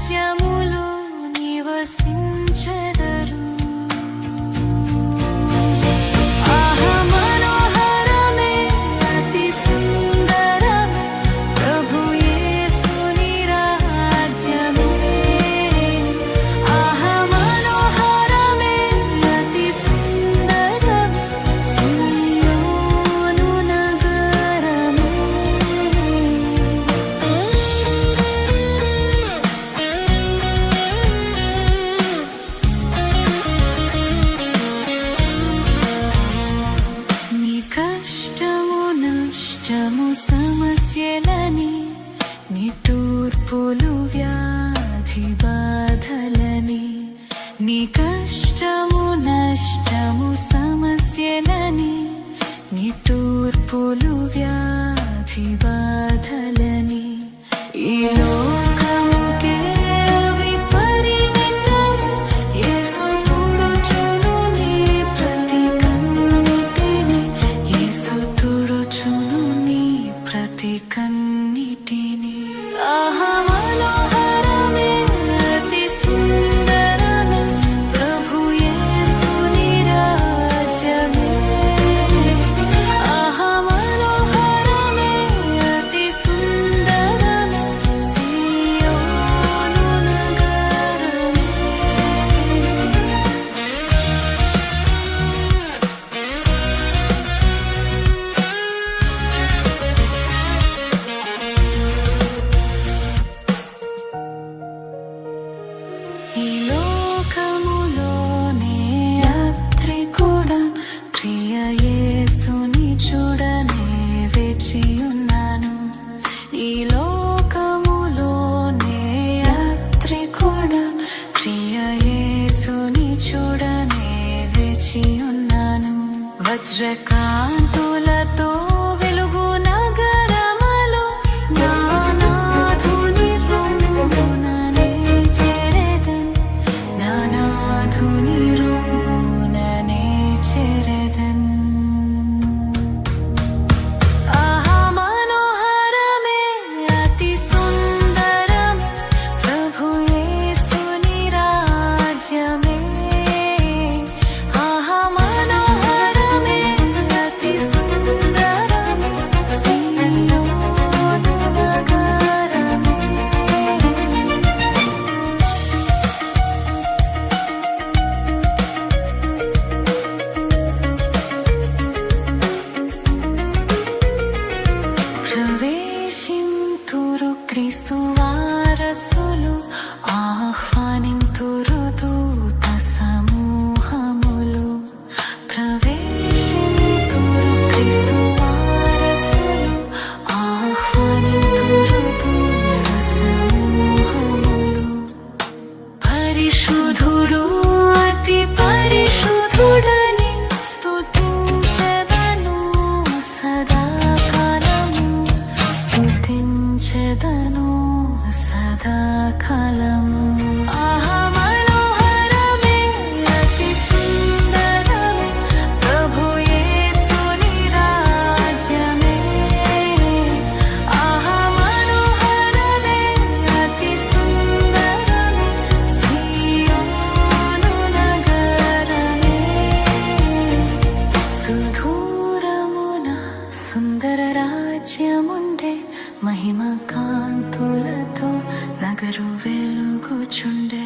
రాజ్యములో నివసించెదరు. నష్టము సమస్యలని నిట్టూర్పులు వ్యాధి బాధలని నీ కష్టము నష్టము సమస్యలని నిట్టూర్పులు వ్యాధి బాధలని ఈ లోకముకే విపరీతము యేసు తుడుచును నీ ప్రతి కన్నిటిని యేసు తుడుచును నీ ప్రతి కన్నిటిని. మనోహరమే అతి సుందరమే ప్రభు యేసుని రాజ్యమే. మనోహరమే అతి సుందరమే సియోను నగరమే. ఈ లోకములోనే యాత్రికుడా ప్రియ యేసుని చూడనే వేచియున్నాను. ఈ లోకములోనే యాత్రికుడా ప్రియ యేసుని చూడనే వేచియున్నాను. వజ్రకాంతులతో వెలుగు నగరములో నానాధుని రొమ్ముననే చేరెదన్ నానాధుని రొమ్ముననే చేరెదన్. మనోహరమే అతి సుందరమే ప్రభు యేసుని రాజ్యమే. మనోహరమే అతి సుందరమే సియోను నగరమే. ప్రవేశింతురు క్రీస్తు వారసులు ఆహ్వానింతురు దూత సమూహములు. ప్రవేశింతురు క్రీస్తు వారసులు ఆహ్వానింతురు దూత సమూహములు. పరిశుద్ధుడు అతి పరిశుద్ధుడని స్తుతించెదను సదాకాలము స్తుతించెదను సదాకాలము. మనోహరమే అతి సుందరమే ప్రభు యేసుని రాజ్యమే. మనోహరమే అతి సుందరమే సియోను నగరమే. సుదూరమున సుందర రాజ్యముండే మహిమ కాంతులతో నగరు వెలుగుచుండే.